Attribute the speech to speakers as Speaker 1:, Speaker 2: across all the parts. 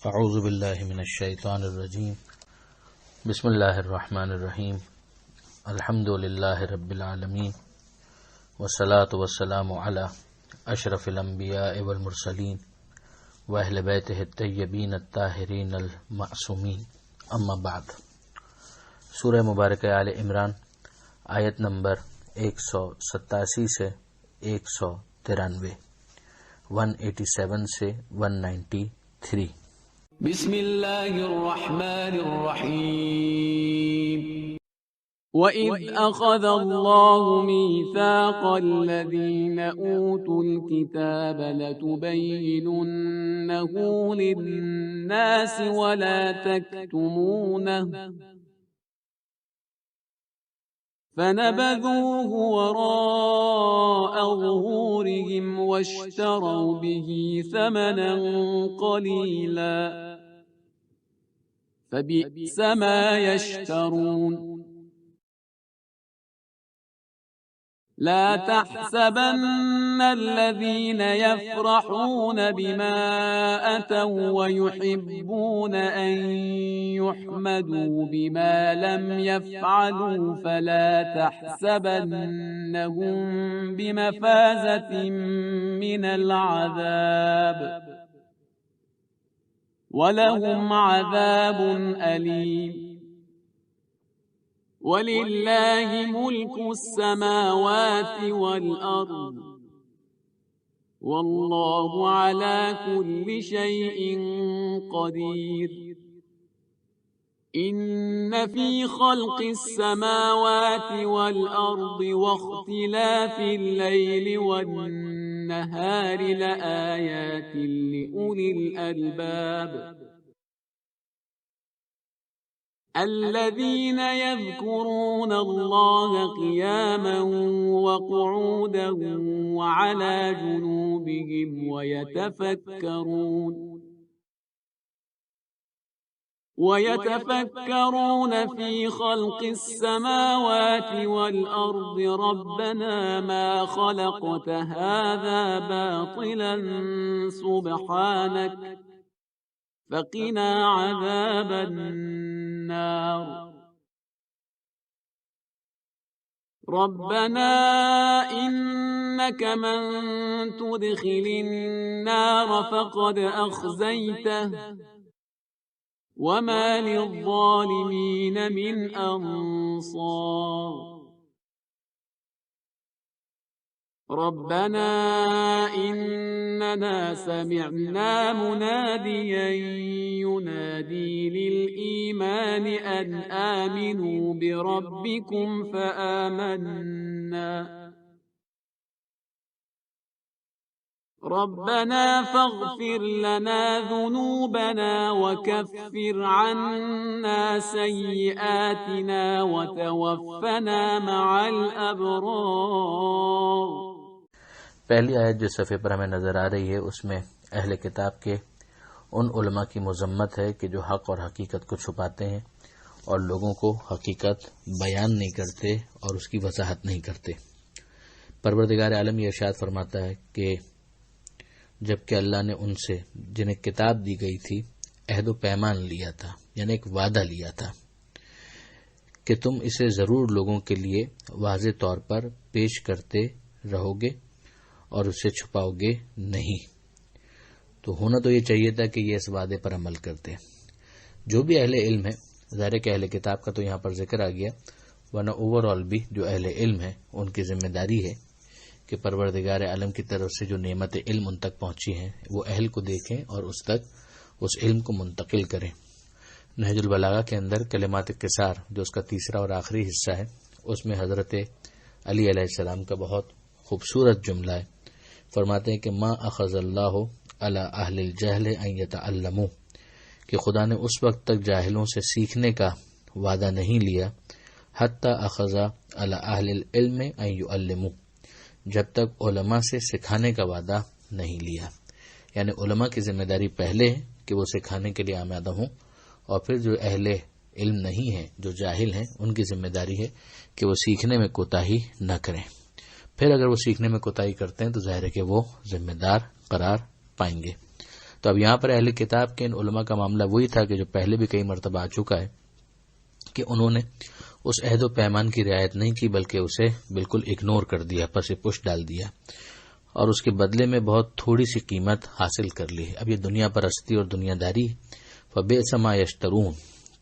Speaker 1: اعوذ باللہ من الشیطان الرجیم بسم اللہ الرحمن الرحیم الحمد للہ رب العالمین والصلاة والسلام علی اشرف الانبیاء والمرسلین واہل بیتہ الطیبین الطاہرین المعصومین اما بعد۔ سورہ مبارکہ آل عمران آیت نمبر 187 سے 193، 187 سے 193۔
Speaker 2: بسم اللہ الرحمن الرحیم۔ وَإِذْ أَخَذَ اللَّهُ مِيثَاقَ الَّذِينَ أُوتُوا الْكِتَابَ لَتُبَيِّنُنَّهُ لِلنَّاسِ وَلَا تَكْتُمُونَهُ فَنَبَذُوهُ وَرَاءَ ظُهُورِهِمْ وَاشْتَرَوْا بِهِ ثَمَنًا قَلِيلًا فَبِئْسَ مَا يَشْتَرُونَ۔ لا تحسبن الذين يفرحون بما أتوا ويحبون أن يحمدوا بما لم يفعلوا فلا تحسبنهم بمفازة من العذاب ولهم عذاب أليم۔ وَلِلَّهِ مُلْكُ السَّمَاوَاتِ وَالْأَرْضِ وَاللَّهُ عَلَى كُلِّ شَيْءٍ قَدِيرٌ۔ إِنَّ فِي خَلْقِ السَّمَاوَاتِ وَالْأَرْضِ وَاخْتِلَافِ اللَّيْلِ وَالنَّهَارِ لَآيَاتٍ لِأُولِي الْأَلْبَابِ الذين يذكرون الله قياما وقعودا وعلى جنوبهم ويتفكرون في خلق السماوات والأرض ربنا ما خلقت هذا باطلا سبحانك فقنا عذاب النار۔ ربنا إنك من تدخل النار فقد أخزيته وما للظالمين من أنصار۔ ربنا إننا سمعنا مناديا ينادي للإيمان أن آمنوا بربكم فآمنا ربنا فاغفر لنا ذنوبنا وكفر عنا سيئاتنا وتوفنا مع الأبرار۔
Speaker 1: پہلی آیت جو صفحے پر ہمیں نظر آ رہی ہے اس میں اہل کتاب کے ان علماء کی مذمت ہے کہ جو حق اور حقیقت کو چھپاتے ہیں اور لوگوں کو حقیقت بیان نہیں کرتے اور اس کی وضاحت نہیں کرتے۔ پروردگار عالم یہ ارشاد فرماتا ہے کہ جبکہ اللہ نے ان سے جنہیں کتاب دی گئی تھی عہد و پیمان لیا تھا، یعنی ایک وعدہ لیا تھا کہ تم اسے ضرور لوگوں کے لیے واضح طور پر پیش کرتے رہو گے اور اسے چھپاؤ گے نہیں، تو ہونا تو یہ چاہیے تھا کہ یہ اس وعدے پر عمل کرتے۔ جو بھی اہل علم ہے، ظاہر کہ اہل کتاب کا تو یہاں پر ذکر آ گیا، ورنہ اوور آل بھی جو اہل علم ہے ان کی ذمہ داری ہے کہ پروردگار عالم کی طرف سے جو نعمت علم ان تک پہنچی ہیں وہ اہل کو دیکھیں اور اس تک اس علم کو منتقل کریں۔ نہج البلاغہ کے اندر کلمات قصار جو اس کا تیسرا اور آخری حصہ ہے، اس میں حضرت علی علیہ السلام کا بہت خوبصورت جملہ ہے۔ فرماتے ہیں کہ ما اخذ اللہ علی اہل الجہل ان یتعلموا، کہ خدا نے اس وقت تک جاہلوں سے سیکھنے کا وعدہ نہیں لیا حتی اخذ علی اہل العلم ان یعلموا، جب تک علماء سے سکھانے کا وعدہ نہیں لیا۔ یعنی علماء کی ذمہ داری پہلے ہے کہ وہ سکھانے کے لیے آمادہ ہوں، اور پھر جو اہل علم نہیں ہیں، جو جاہل ہیں، ان کی ذمہ داری ہے کہ وہ سیکھنے میں کوتاہی نہ کریں۔ پھر اگر وہ سیکھنے میں کوتاہی کرتے ہیں تو ظاہر ہے کہ وہ ذمہ دار قرار پائیں گے۔ تو اب یہاں پر اہل کتاب کے ان علماء کا معاملہ وہی تھا کہ جو پہلے بھی کئی مرتبہ آ چکا ہے کہ انہوں نے اس عہد و پیمان کی رعایت نہیں کی بلکہ اسے بالکل اگنور کر دیا، پس پش ڈال دیا اور اس کے بدلے میں بہت تھوڑی سی قیمت حاصل کر لی. اب یہ دنیا پرستی اور دنیا داری فبئس ما یشترون،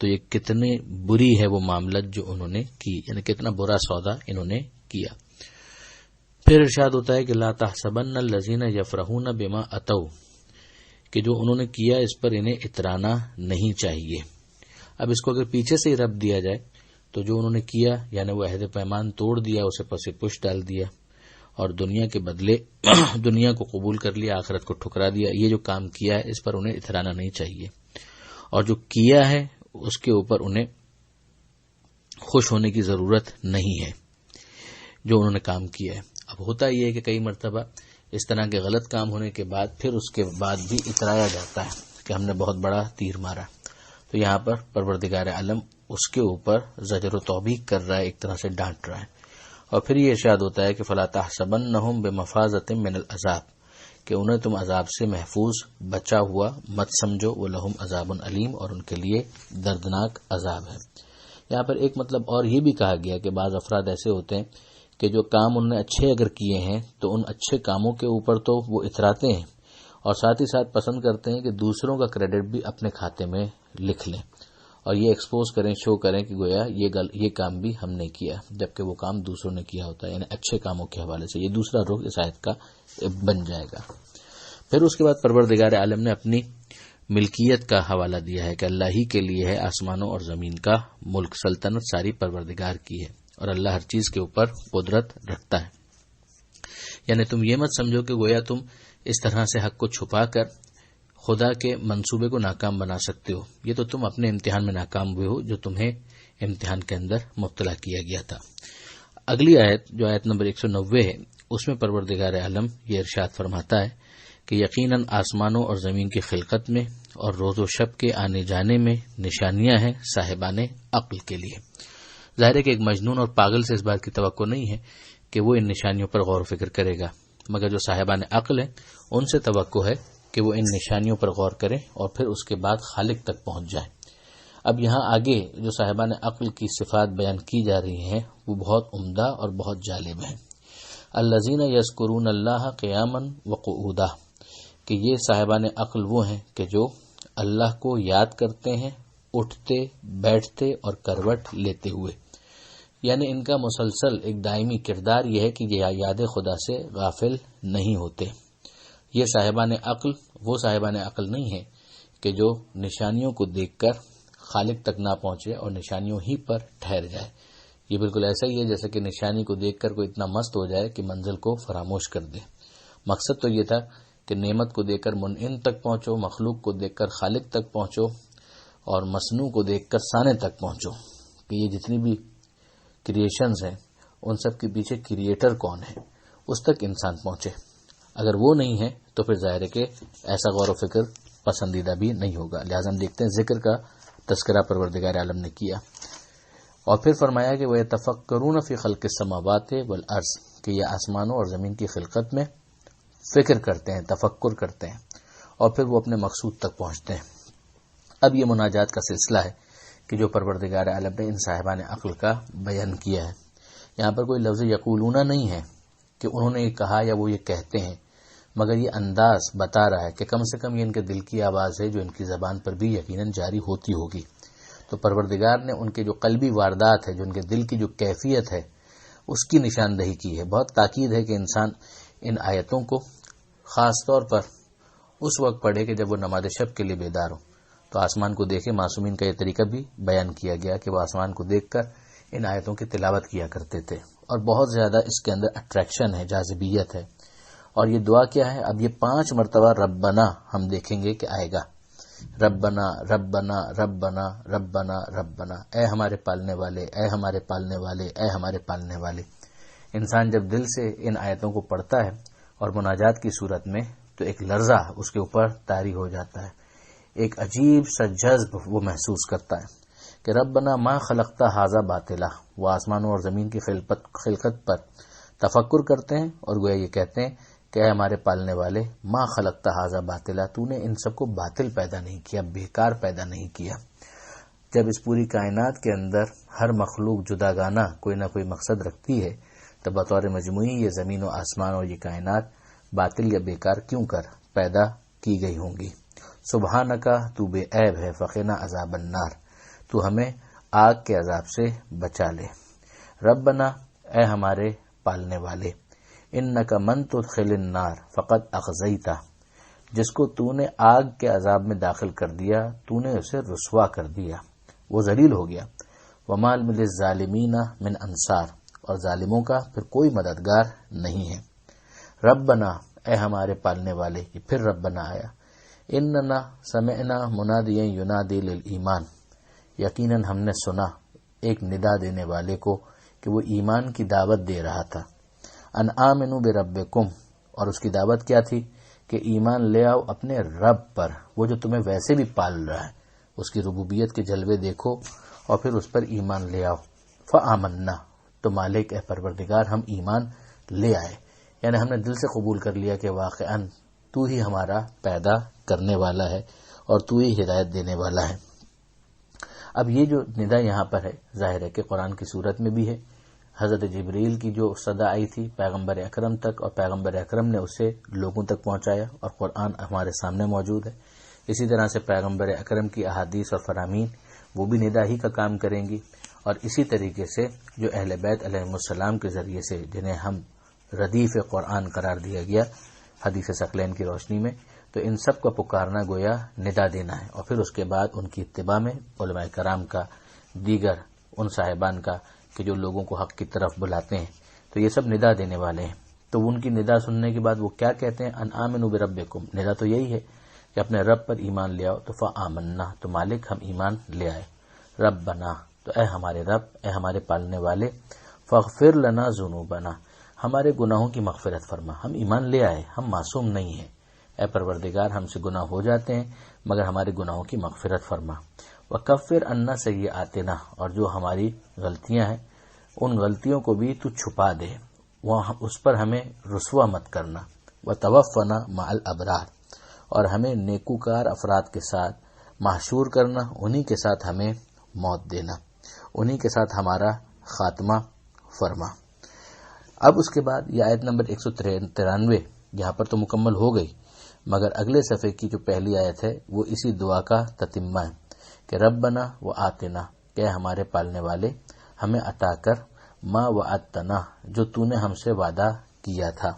Speaker 1: تو یہ کتنی بری ہے وہ معاملت جو انہوں نے کی، یعنی کتنا برا سودا انہوں نے کیا. پھر ارشاد ہوتا ہے کہ لا تحسبن الذین یفرحون بما اتوا، کہ جو انہوں نے کیا اس پر انہیں اترانا نہیں چاہیے. اب اس کو اگر پیچھے سے ہی رب دیا جائے تو جو انہوں نے کیا یعنی وہ عہد پیمان توڑ دیا، اسے پس پش ڈال دیا اور دنیا کے بدلے دنیا کو قبول کر لیا، آخرت کو ٹھکرا دیا، یہ جو کام کیا ہے اس پر انہیں اترانا نہیں چاہیے، اور جو کیا ہے اس کے اوپر انہیں خوش ہونے کی ضرورت نہیں ہے جو انہوں نے کام کیا ہے. اب ہوتا یہ ہے کہ کئی مرتبہ اس طرح کے غلط کام ہونے کے بعد پھر اس کے بعد بھی اترایا جاتا ہے کہ ہم نے بہت بڑا تیر مارا. تو یہاں پر پروردگار عالم اس کے اوپر زجر و توبیخ کر رہا ہے، ایک طرح سے ڈانٹ رہا ہے. اور پھر یہ ارشاد ہوتا ہے کہ فلا تحسبنہم بمفازۃ من العذاب، کہ انہیں تم عذاب سے محفوظ بچا ہوا مت سمجھو، ولہم عذاب علیم، اور ان کے لیے دردناک عذاب ہے. یہاں پر ایک مطلب اور یہ بھی کہا گیا کہ بعض افراد ایسے ہوتے ہیں کہ جو کام انہوں نے اچھے اگر کیے ہیں تو ان اچھے کاموں کے اوپر تو وہ اتراتے ہیں اور ساتھ ہی ساتھ پسند کرتے ہیں کہ دوسروں کا کریڈٹ بھی اپنے کھاتے میں لکھ لیں اور یہ ایکسپوز کریں، شو کریں کہ گویا یہ کام بھی ہم نے کیا، جبکہ وہ کام دوسروں نے کیا ہوتا ہے. یعنی اچھے کاموں کے حوالے سے یہ دوسرا رخ اس آیت کا بن جائے گا. پھر اس کے بعد پروردگار عالم نے اپنی ملکیت کا حوالہ دیا ہے کہ اللہ ہی کے لیے ہے آسمانوں اور زمین کا ملک، سلطنت ساری پروردگار کی ہے اور اللہ ہر چیز کے اوپر قدرت رکھتا ہے. یعنی تم یہ مت سمجھو کہ گویا تم اس طرح سے حق کو چھپا کر خدا کے منصوبے کو ناکام بنا سکتے ہو. یہ تو تم اپنے امتحان میں ناکام ہوئے ہو جو تمہیں امتحان کے اندر مبتلا کیا گیا تھا. اگلی آیت جو آیت نمبر 190 ہے اس میں پروردگار عالم یہ ارشاد فرماتا ہے کہ یقیناً آسمانوں اور زمین کی خلقت میں اور روز و شب کے آنے جانے میں نشانیاں ہیں صاحبان عقل کے لیے. ظاہر ہے کہ ایک مجنون اور پاگل سے اس بات کی توقع نہیں ہے کہ وہ ان نشانیوں پر غور و فکر کرے گا، مگر جو صاحبان عقل ہیں ان سے توقع ہے کہ وہ ان نشانیوں پر غور کریں اور پھر اس کے بعد خالق تک پہنچ جائیں. اب یہاں آگے جو صاحبان عقل کی صفات بیان کی جا رہی ہیں وہ بہت عمدہ اور بہت جالب ہیں. الذین یذکرون اللہ قیاما وقعودا، کہ یہ صاحبان عقل وہ ہیں کہ جو اللہ کو یاد کرتے ہیں اٹھتے بیٹھتے اور کروٹ لیتے ہوئے. یعنی ان کا مسلسل ایک دائمی کردار یہ ہے کہ یہ یاد خدا سے غافل نہیں ہوتے. یہ صاحبان عقل وہ صاحبان عقل نہیں ہے کہ جو نشانیوں کو دیکھ کر خالق تک نہ پہنچے اور نشانیوں ہی پر ٹھہر جائے. یہ بالکل ایسا ہی ہے جیسے کہ نشانی کو دیکھ کر کوئی اتنا مست ہو جائے کہ منزل کو فراموش کر دے. مقصد تو یہ تھا کہ نعمت کو دیکھ کر منعم تک پہنچو، مخلوق کو دیکھ کر خالق تک پہنچو اور مصنوع کو دیکھ کر صانع تک پہنچو، کہ یہ جتنی بھی کریشنز ہیں ان سب کے پیچھے کریٹر کون ہے اس تک انسان پہنچے. اگر وہ نہیں ہے تو پھر ظاہر ہے کہ ایسا غور و فکر پسندیدہ بھی نہیں ہوگا. لہٰذا ہم دیکھتے ہیں ذکر کا تذکرہ پروردگار عالم نے کیا اور پھر فرمایا کہ وہ یتفکرون فی خلق السماوات والارض، کہ یہ آسمانوں اور زمین کی خلقت میں فکر کرتے ہیں، تفکر کرتے ہیں اور پھر وہ اپنے مقصود تک پہنچتے ہیں. اب یہ مناجات کا سلسلہ ہے کہ جو پروردگار عالم نے ان صاحبان عقل کا بیان کیا ہے. یہاں پر کوئی لفظ یقولون نہیں ہے کہ انہوں نے یہ کہا یا وہ یہ کہتے ہیں، مگر یہ انداز بتا رہا ہے کہ کم سے کم یہ ان کے دل کی آواز ہے جو ان کی زبان پر بھی یقیناً جاری ہوتی ہوگی. تو پروردگار نے ان کے جو قلبی واردات ہے، جو ان کے دل کی جو کیفیت ہے، اس کی نشاندہی کی ہے. بہت تاکید ہے کہ انسان ان آیتوں کو خاص طور پر اس وقت پڑھے کہ جب وہ نماز شب کے لیے بیدار ہو. تو آسمان کو دیکھے. معصومین کا یہ طریقہ بھی بیان کیا گیا کہ وہ آسمان کو دیکھ کر ان آیتوں کی تلاوت کیا کرتے تھے اور بہت زیادہ اس کے اندر اٹریکشن ہے، جاذبیت ہے. اور یہ دعا کیا ہے؟ اب یہ 5 مرتبہ ربنا ہم دیکھیں گے کہ آئے گا. ربنا ربنا ربنا ربنا ربنا، اے ہمارے پالنے والے، اے ہمارے پالنے والے، اے ہمارے پالنے والے. انسان جب دل سے ان آیتوں کو پڑھتا ہے اور مناجات کی صورت میں تو ایک لرزہ اس کے اوپر طاری ہو جاتا ہے، ایک عجیب سا جذب وہ محسوس کرتا ہے کہ ربنا ما خلقتا ھذا باطلا. وہ آسمانوں اور زمین کی خلقت پر تفکر کرتے ہیں اور گویا یہ کہتے ہیں کہ اے ہمارے پالنے والے ما خلقت ھذا باطلا، تو نے ان سب کو باطل پیدا نہیں کیا، بیکار پیدا نہیں کیا۔ جب اس پوری کائنات کے اندر ہر مخلوق جداگانہ کوئی نہ کوئی مقصد رکھتی ہے تو بطور مجموعی یہ زمین و آسمان اور یہ کائنات باطل یا بیکار کیوں کر پیدا کی گئی ہوں گی۔ سبحانک، تو بے عیب ہے، فقنا عذاب النار، تو ہمیں آگ کے عذاب سے بچا لے۔ ربنا، اے ہمارے پالنے والے، انک من تدخل النار فقد اخزیتہ، جس کو تو نے آگ کے عذاب میں داخل کر دیا تو نے اسے رسوا کر دیا، وہ ذلیل ہو گیا۔ وما للظالمین من انصار، اور ظالموں کا پھر کوئی مددگار نہیں ہے۔ ربنا، اے ہمارے پالنے والے، یہ پھر ربنا آیا، اننا سمعنا منادیا ینادی للایمان، یقیناً ہم نے سنا ایک ندا دینے والے کو کہ وہ ایمان کی دعوت دے رہا تھا۔ ان آمنوا بربکم، اور اس کی دعوت کیا تھی کہ ایمان لے آؤ اپنے رب پر، وہ جو تمہیں ویسے بھی پال رہا ہے، اس کی ربوبیت کے جلوے دیکھو اور پھر اس پر ایمان لے آؤ۔ فآمنا، تو مالک اے پروردگار ہم ایمان لے آئے، یعنی ہم نے دل سے قبول کر لیا کہ واقعاً تو ہی ہمارا پیدا کرنے والا ہے اور تو ہی ہدایت دینے والا ہے۔ اب یہ جو ندا یہاں پر ہے ظاہر ہے کہ قرآن کی صورت میں بھی ہے۔ حضرت جبریل کی جو صدا آئی تھی پیغمبر اکرم تک، اور پیغمبر اکرم نے اسے لوگوں تک پہنچایا، اور قرآن ہمارے سامنے موجود ہے۔ اسی طرح سے پیغمبر اکرم کی احادیث اور فرامین وہ بھی ندا ہی کا کام کریں گی، اور اسی طریقے سے جو اہل بیت علیہم السلام کے ذریعے سے جنہیں ہم ردیف قرآن قرار دیا گیا حدیث ثقلین کی روشنی میں، تو ان سب کا پکارنا گویا ندا دینا ہے، اور پھر اس کے بعد ان کی اتباع میں علماء کرام کا، دیگر ان صاحبان کا کہ جو لوگوں کو حق کی طرف بلاتے ہیں، تو یہ سب ندا دینے والے ہیں۔ تو ان کی ندا سننے کے بعد وہ کیا کہتے ہیں؟ ان آمنوا بربکم، ندا تو یہی ہے کہ اپنے رب پر ایمان لے آؤ، تو فآمنا، تو مالک ہم ایمان لے آئے۔ ربنا، تو اے ہمارے رب، اے ہمارے پالنے والے، فاغفر لنا ذنوبنا، ہمارے گناہوں کی مغفرت فرما، ہم ایمان لے آئے، ہم معصوم نہیں ہیں، اے پروردگار ہم سے گناہ ہو جاتے ہیں مگر ہمارے گناہوں کی مغفرت فرما۔ وکفر عنا سیئاتنا، اور جو ہماری غلطیاں ہیں ان غلطیوں کو بھی تو چھپا دے، وہ اس پر ہمیں رسوا مت کرنا۔ وتوفنا مع الابرار، اور ہمیں نیکوکار افراد کے ساتھ محشور کرنا، انہی کے ساتھ ہمیں موت دینا، انہی کے ساتھ ہمارا خاتمہ فرما۔ اب اس کے بعد یہ آیت نمبر 193 یہاں پر تو مکمل ہو گئی، مگر اگلے صفحے کی جو پہلی آیت ہے وہ اسی دعا کا تتمہ ہے کہ ربنا و آتنا، کہ ہمارے پالنے والے ہمیں عطا کر ما وعدتنا، جو تو نے ہم سے وعدہ کیا تھا،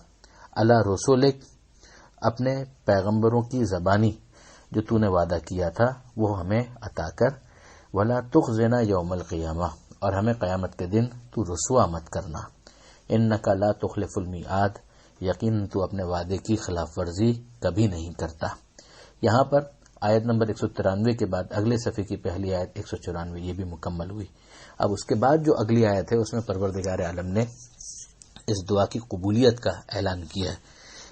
Speaker 1: علی رسولک، اپنے پیغمبروں کی زبانی جو تو نے وعدہ کیا تھا وہ ہمیں عطا کر، ولا تخزنا یوم القیامہ، اور ہمیں قیامت کے دن تو رسوا مت کرنا، انک لا تخلف المیعاد، یقین تو اپنے وعدے کی خلاف ورزی کبھی نہیں کرتا۔ یہاں پر آیت نمبر 193 کے بعد اگلے صفحے کی پہلی آیت 194 یہ بھی مکمل ہوئی۔ اب اس کے بعد جو اگلی آیت ہے اس میں پروردگار عالم نے اس دعا کی قبولیت کا اعلان کیا ہے۔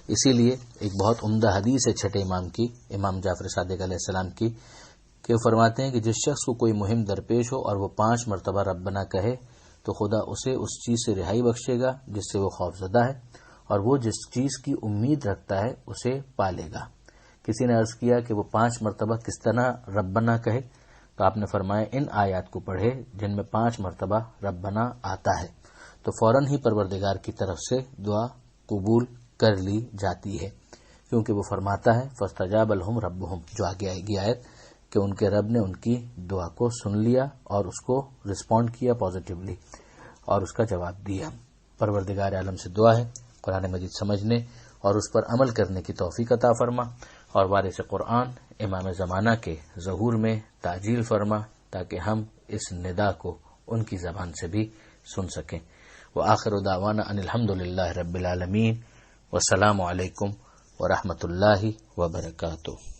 Speaker 1: اسی لیے ایک بہت عمدہ حدیث ہے چھٹے امام کی، امام جعفر صادق علیہ السلام کی، کہ وہ فرماتے ہیں کہ جس شخص کو کوئی مہم درپیش ہو اور وہ 5 مرتبہ ربنا کہے تو خدا اسے اس چیز سے رہائی بخشے گا جس سے وہ خوفزدہ ہے، اور وہ جس چیز کی امید رکھتا ہے اسے پالے گا۔ کسی نے عرض کیا کہ وہ 5 مرتبہ کس طرح ربنا کہے، تو آپ نے فرمایا ان آیات کو پڑھے جن میں 5 مرتبہ ربنا آتا ہے، تو فوراً ہی پروردگار کی طرف سے دعا قبول کر لی جاتی ہے، کیونکہ وہ فرماتا ہے فاستجاب لهم ربهم، جو آگے آئے گی آیت کہ ان کے رب نے ان کی دعا کو سن لیا اور اس کو رسپونڈ کیا پازیٹیولی اور اس کا جواب دیا۔ پروردگار عالم سے دعا ہے قرآن مجید سمجھنے اور اس پر عمل کرنے کی توفیق عطا فرما، اور وارث قرآن امام زمانہ کے ظہور میں تعجیل فرما تاکہ ہم اس ندا کو ان کی زبان سے بھی سن سکیں۔ وآخر دعوانا ان الحمدللہ رب العالمین، والسلام علیکم ورحمۃ اللہ وبرکاتہ۔